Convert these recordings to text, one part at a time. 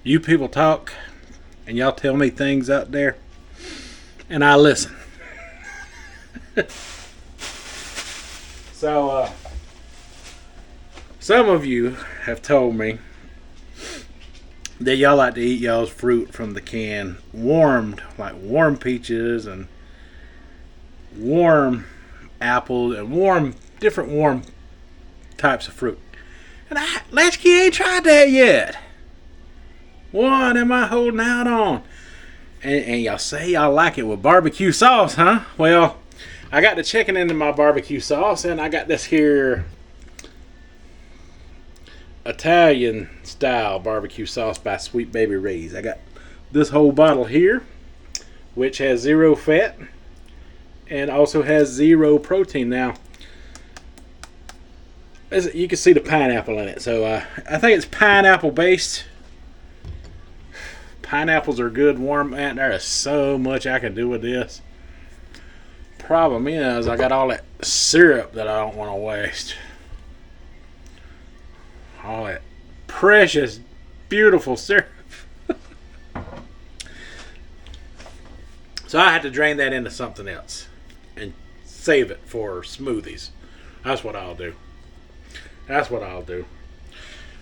You people talk, and y'all tell me things out there, and I listen. So, some of you have told me that y'all like to eat y'all's fruit from the can warmed, like warm peaches and warm apples and different warm types of fruit. And Latchkey ain't tried that yet. What am I holding out on? And y'all say y'all like it with barbecue sauce, huh? Well, I got the chicken into my barbecue sauce, and I got this here Italian style barbecue sauce by Sweet Baby Ray's. I got this whole bottle here, which has 0 fat and also has 0 protein. Now, you can see the pineapple in it, so I think it's pineapple based. Pineapples are good warm. Man, there is so much I can do with this. Problem is, I got all that syrup that I don't want to waste. All that precious, beautiful syrup. So I had to drain that into something else and save it for smoothies. That's what I'll do.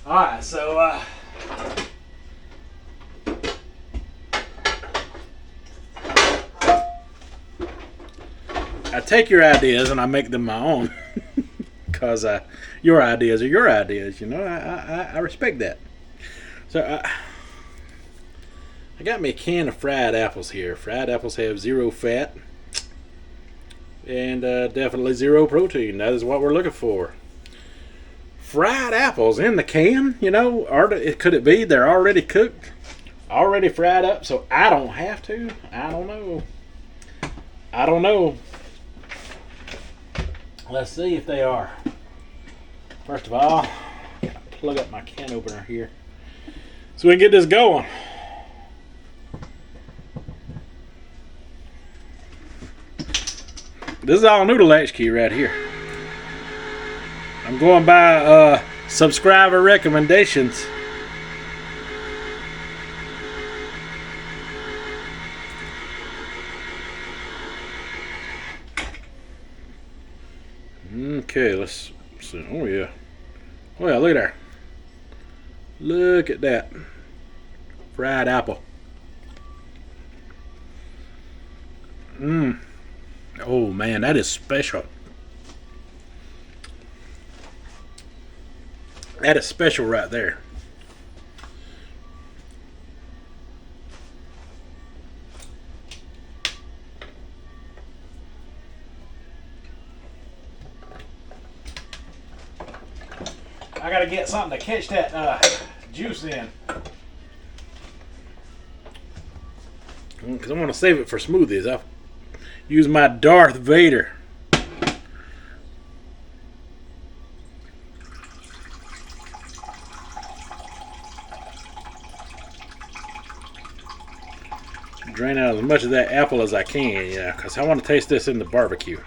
Alright, so I take your ideas and I make them my own. Because your ideas are your ideas, you know. I respect that. So I got me a can of fried apples here. Fried apples have 0 fat and definitely 0 protein. That is what we're looking for. Fried apples in the can, you know. Could it be they're already cooked, already fried up, so I don't have to? I don't know. Let's see if they are. First of all, I gotta plug up my can opener here so we can get this going. This is all Noodle Latchkey right here. I'm going by subscriber recommendations. Okay, let's see. Oh yeah, look at there. Look at that fried apple. Oh man, that is special. That is special right there. I gotta get something to catch that juice in. Because I want to save it for smoothies. I'll use my Darth Vader. Drain out as much of that apple as I can, yeah, because I want to taste this in the barbecue.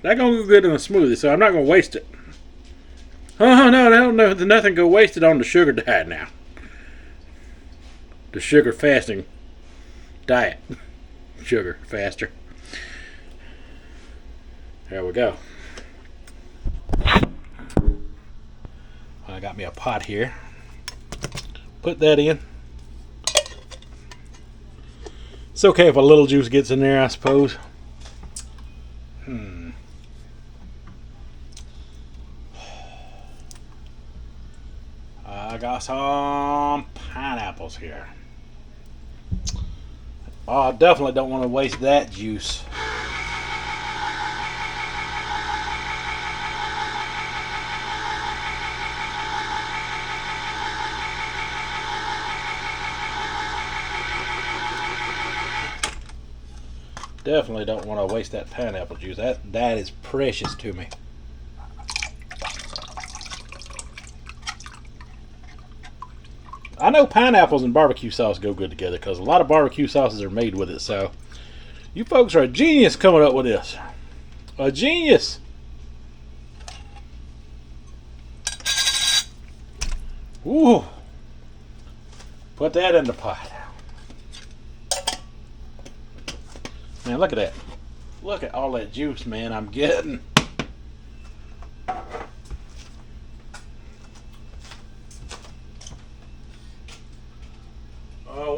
That's going to go good in a smoothie, so I'm not going to waste it. Oh, no, nothing go wasted on the sugar diet now. The sugar fasting diet. Sugar faster. There we go. I got me a pot here. Put that in. It's okay if a little juice gets in there, I suppose. I got some pineapples here. Oh, I definitely don't want to waste that juice. Definitely don't want to waste that pineapple juice. That is precious to me. I know pineapples and barbecue sauce go good together because a lot of barbecue sauces are made with it. So you folks are a genius coming up with this. A genius. Ooh. Put that in the pot. Man, look at that. Look at all that juice, man, I'm getting.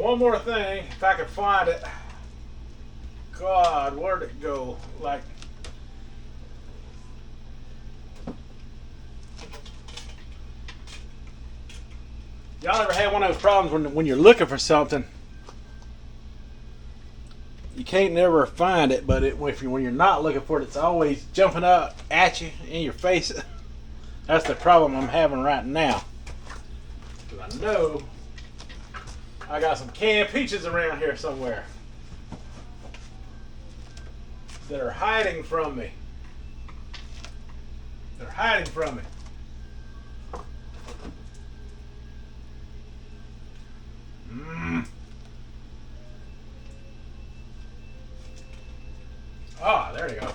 One more thing, if I can find it. God, where'd it go? Like, y'all ever had one of those problems when you're looking for something, you can't never find it, but when you're not looking for it, it's always jumping up at you in your face. That's the problem I'm having right now. Because I know I got some canned peaches around here somewhere that are hiding from me. They're hiding from me. Oh, there you go.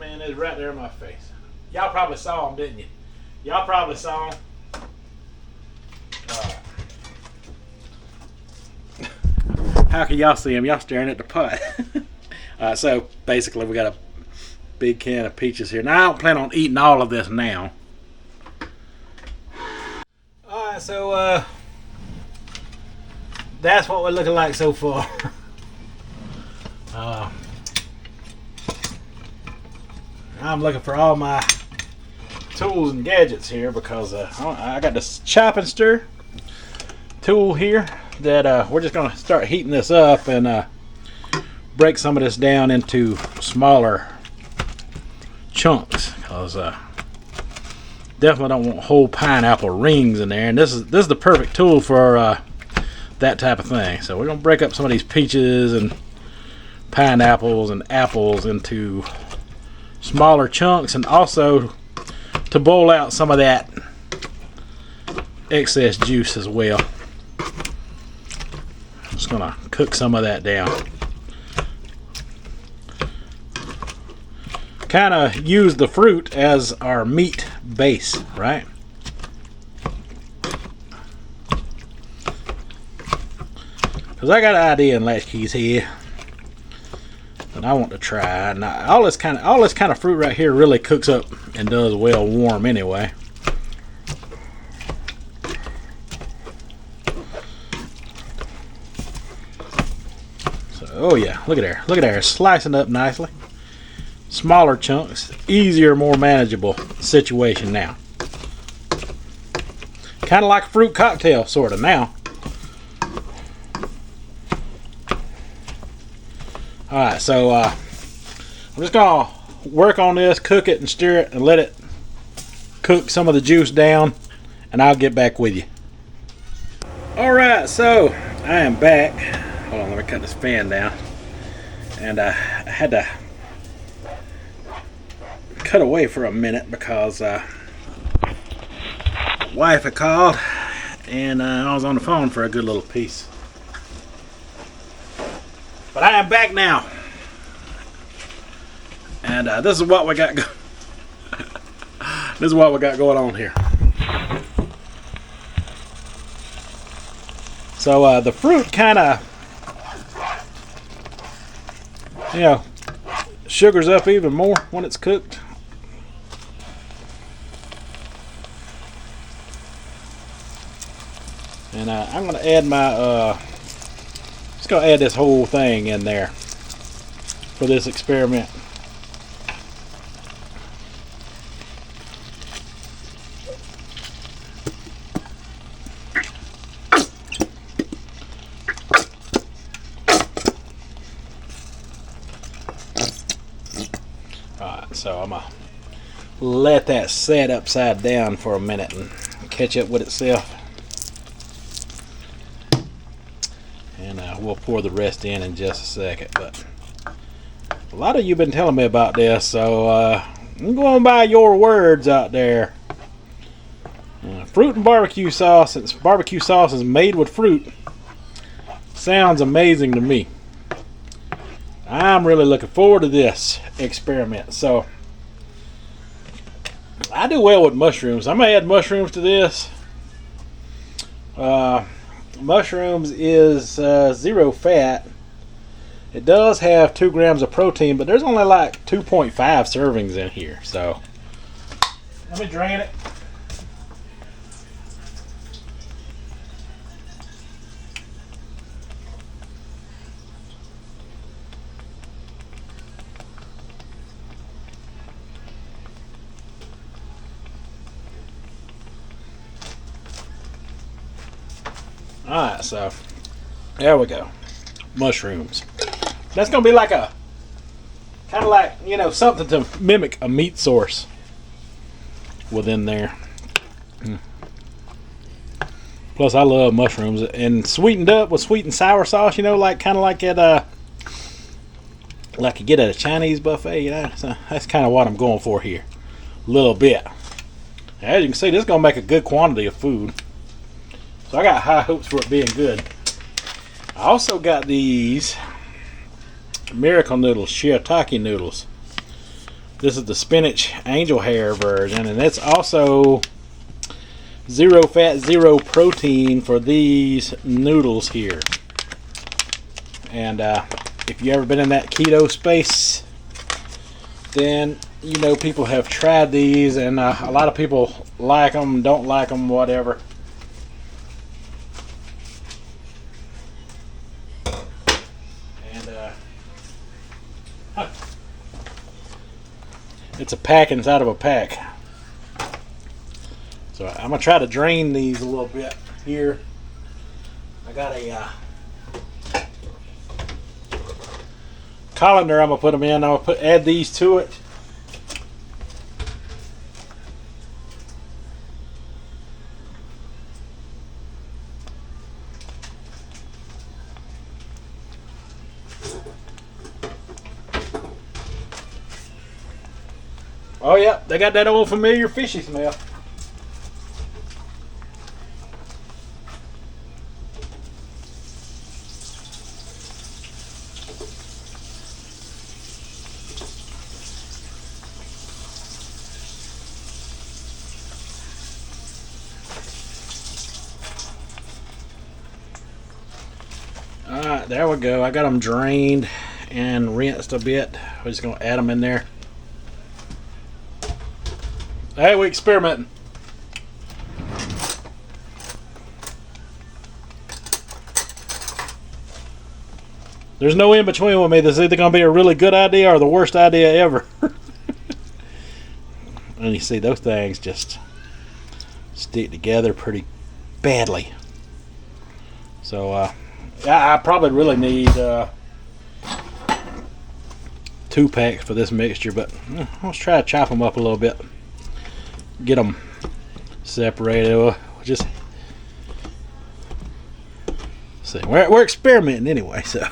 Man, it's right there in my face. Y'all probably saw them, didn't you? Y'all probably saw them. How can y'all see them? Y'all staring at the pot. So basically we got a big can of peaches here. Now I don't plan on eating all of this now. Alright, so that's what we're looking like so far. I'm looking for all my tools and gadgets here because I got this chop and stir tool here that we're just going to start heating this up and break some of this down into smaller chunks because definitely don't want whole pineapple rings in there, and this is the perfect tool for that type of thing. So we're going to break up some of these peaches and pineapples and apples into smaller chunks, and also to boil out some of that excess juice as well. I'm just gonna cook some of that down. Kind of use the fruit as our meat base, right? Because I got an idea in Latchkey's here that I want to try. And all this kind of fruit right here really cooks up and does well warm anyway. So, oh yeah, look at there, slicing up nicely. Smaller chunks, easier, more manageable situation now. Kind of like a fruit cocktail, sort of now. Alright, so I'm just going to work on this, cook it and stir it and let it cook some of the juice down, and I'll get back with you. Alright, so I am back. Hold on, let me cut this fan down. And I had to cut away for a minute because wife had called and I was on the phone for a good little piece. But I am back now, and this is what we got. This is what we got going on here. So the fruit kind of, sugars up even more when it's cooked. And I'm going to add my. Just gonna add this whole thing in there for this experiment. Alright, so I'm gonna let that set upside down for a minute and catch up with itself. We'll pour the rest in just a second. But a lot of you have been telling me about this, so I'm going by your words out there. Fruit and barbecue sauce, since barbecue sauce is made with fruit, sounds amazing to me. I'm really looking forward to this experiment. So I do well with mushrooms. I'm gonna add mushrooms to this. mushrooms is 0 fat. It does have 2 grams of protein, but there's only like 2.5 servings in here. So let me drain it. Alright, so there we go. Mushrooms. That's gonna be like a kind of like, you know, something to mimic a meat source within there. Plus I love mushrooms, and sweetened up with sweet and sour sauce, you know, like kind of like at like you get at a Chinese buffet, you know. So that's kind of what I'm going for here. A little bit. As you can see, this is gonna make a good quantity of food. So I got high hopes for it being good. I also got these Miracle Noodles, shiitake noodles. This is the spinach angel hair version, and it's also 0 fat, 0 protein for these noodles here. And if you ever been in that keto space, then you know people have tried these, and a lot of people like them, don't like them, whatever. It's a pack inside of a pack. So I'm gonna try to drain these a little bit here. I got a colander. I'm gonna put them in. I'm gonna add these to it. Oh yeah, they got that old familiar fishy smell. Alright, there we go. I got them drained and rinsed a bit. We're just going to add them in there. Hey, we experimenting. There's no in between with me. This is either going to be a really good idea or the worst idea ever. And you see those things just stick together pretty badly. So I probably really need 2 packs for this mixture, but let's try to chop them up a little bit. Get them separated. We'll just see. We're experimenting anyway, so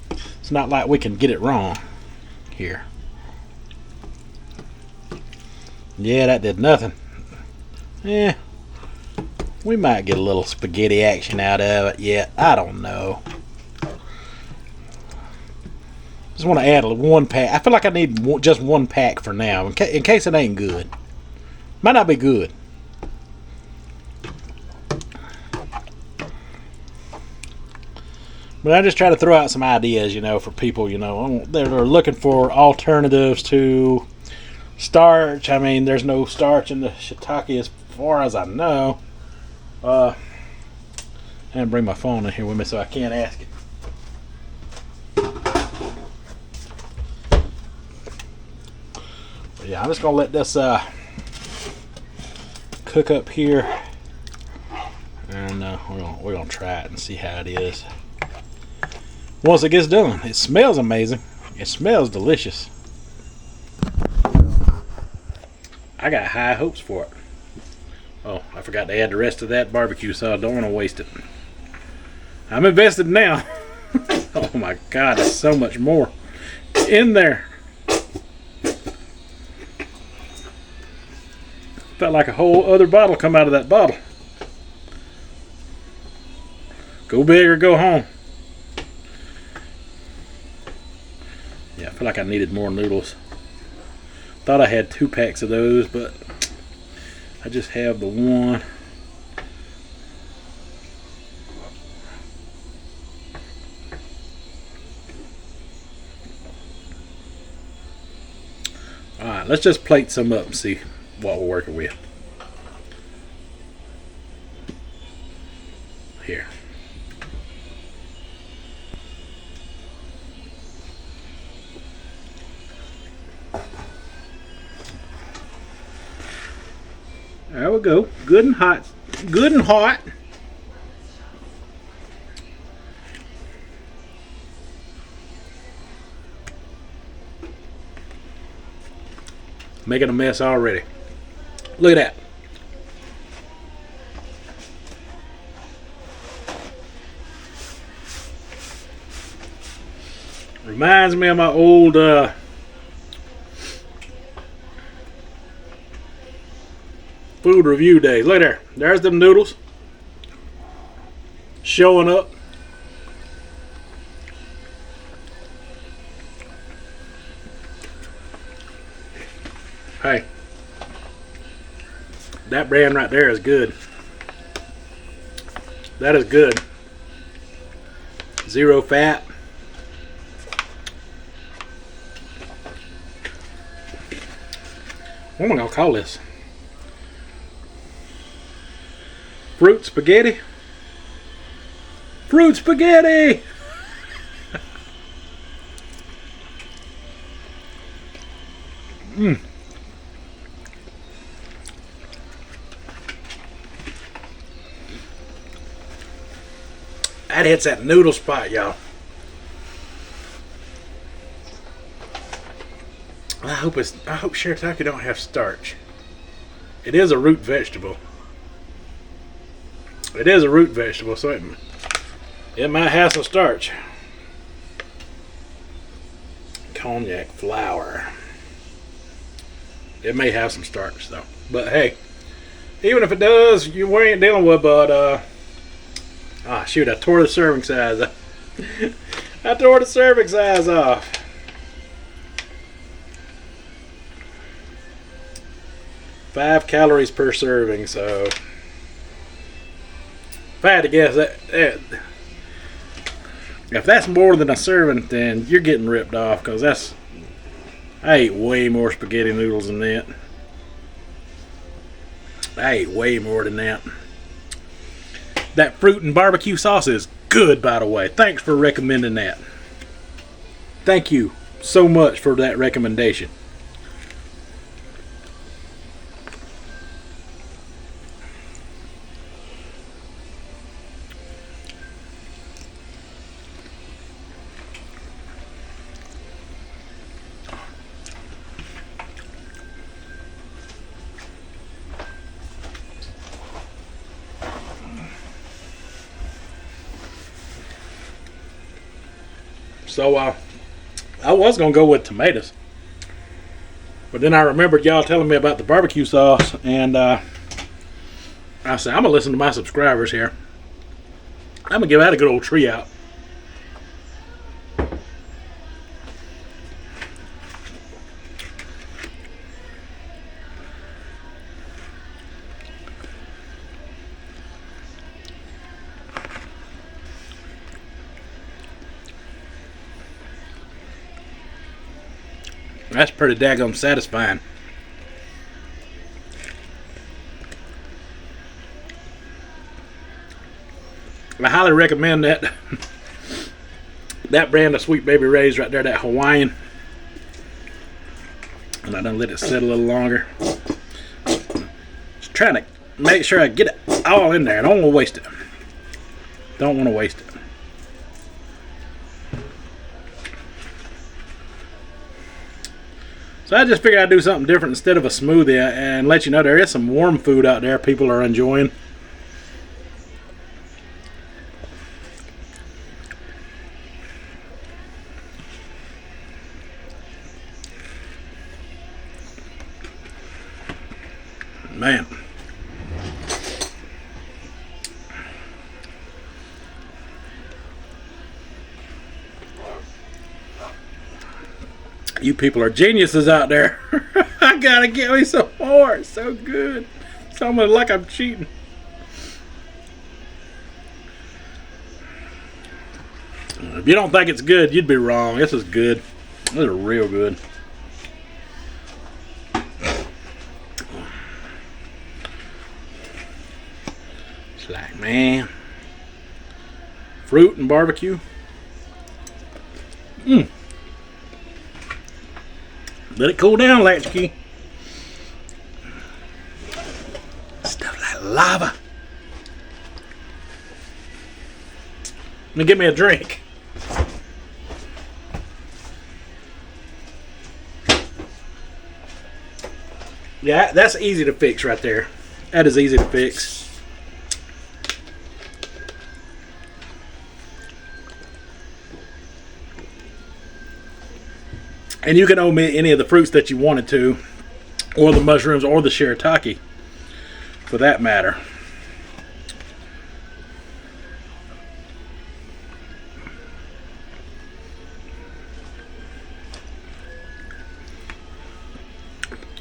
it's not like we can get it wrong here. Yeah, that did nothing. Yeah, we might get a little spaghetti action out of it yet. I don't know. Just want to add 1 pack. I feel like I need just 1 pack for now, in case it ain't good. Might not be good. But I just try to throw out some ideas, you know, for people, you know, that are looking for alternatives to starch. I mean, there's no starch in the shiitake as far as I know. I didn't bring my phone in here with me, so I can't ask it. But yeah, I'm just going to let this cook up here, and we're gonna try it and see how it is once it gets done. It smells amazing. It smells delicious. I got high hopes for it. Oh, I forgot to add the rest of that barbecue sauce. Don't want to waste it. I'm invested now. Oh my God, there's so much more in there. Felt like a whole other bottle come out of that bottle. Go big or go home. Yeah, I feel like I needed more noodles. Thought I had 2 packs of those, but I just have the 1. Alright, let's just plate some up and see what we're working with. Here. There we go. Good and hot. Good and hot. Making a mess already. Look at that. Reminds me of my old food review days. Look there. There's them noodles showing up. Hey, that brand right there is good. That is good. Zero fat. What am I gonna call this? Fruit spaghetti? Fruit spaghetti! Mmm. That hits that noodle spot, y'all. I hope shiitake don't have starch. It is a root vegetable. It is a root vegetable, so it might have some starch. Cognac flour. It may have some starch though. But hey, even if it does, we ain't dealing with but shoot, I tore the serving size off. I tore the serving size off. 5 calories per serving, so if I had to guess, if that's more than a serving, then you're getting ripped off, because I ate way more spaghetti noodles than that. I ate way more than that. That fruit and barbecue sauce is good, by the way. Thanks for recommending that. Thank you so much for that recommendation. So I was gonna go with tomatoes, but then I remembered y'all telling me about the barbecue sauce, and I said I'm gonna listen to my subscribers here. I'm gonna give that a good old tree out. That's pretty daggone satisfying. I highly recommend that brand of Sweet Baby Ray's right there, that Hawaiian. And I done let it sit a little longer. Just trying to make sure I get it all in there. I don't want to waste it. Don't want to waste it. So I just figured I'd do something different instead of a smoothie and let you know there is some warm food out there people are enjoying. Man. You people are geniuses out there. I gotta get me some more. It's so good. It's almost like I'm cheating. If you don't think it's good, you'd be wrong. This is good. This is real good. It's like, man, fruit and barbecue. Let it cool down, Latchkey. Stuff like lava. Let me get me a drink. Yeah, that's easy to fix right there. That is easy to fix. And you can omit any of the fruits that you wanted to, or the mushrooms, or the shiitake, for that matter.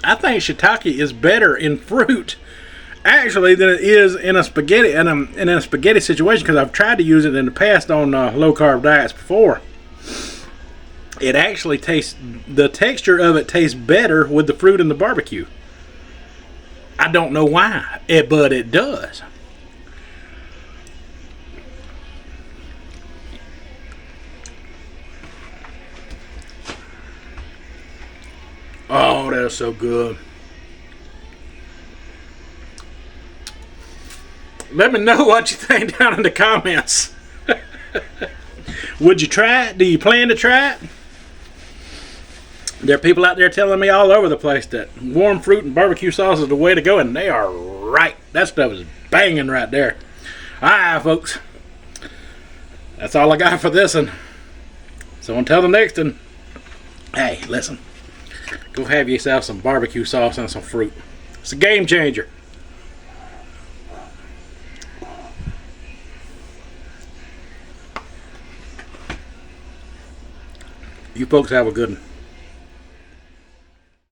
I think shiitake is better in fruit, actually, than it is in a spaghetti in a spaghetti situation, because I've tried to use it in the past on low carb diets before. It actually tastes, the texture of it tastes better with the fruit and the barbecue. I don't know why, but it does. Oh, that's so good. Let me know what you think down in the comments. Would you try it? Do you plan to try it? There are people out there telling me all over the place that warm fruit and barbecue sauce is the way to go, and they are right. That stuff is banging right there. Alright, folks. That's all I got for this one. So until the next one, hey, listen. Go have yourself some barbecue sauce and some fruit. It's a game changer. You folks have a good one.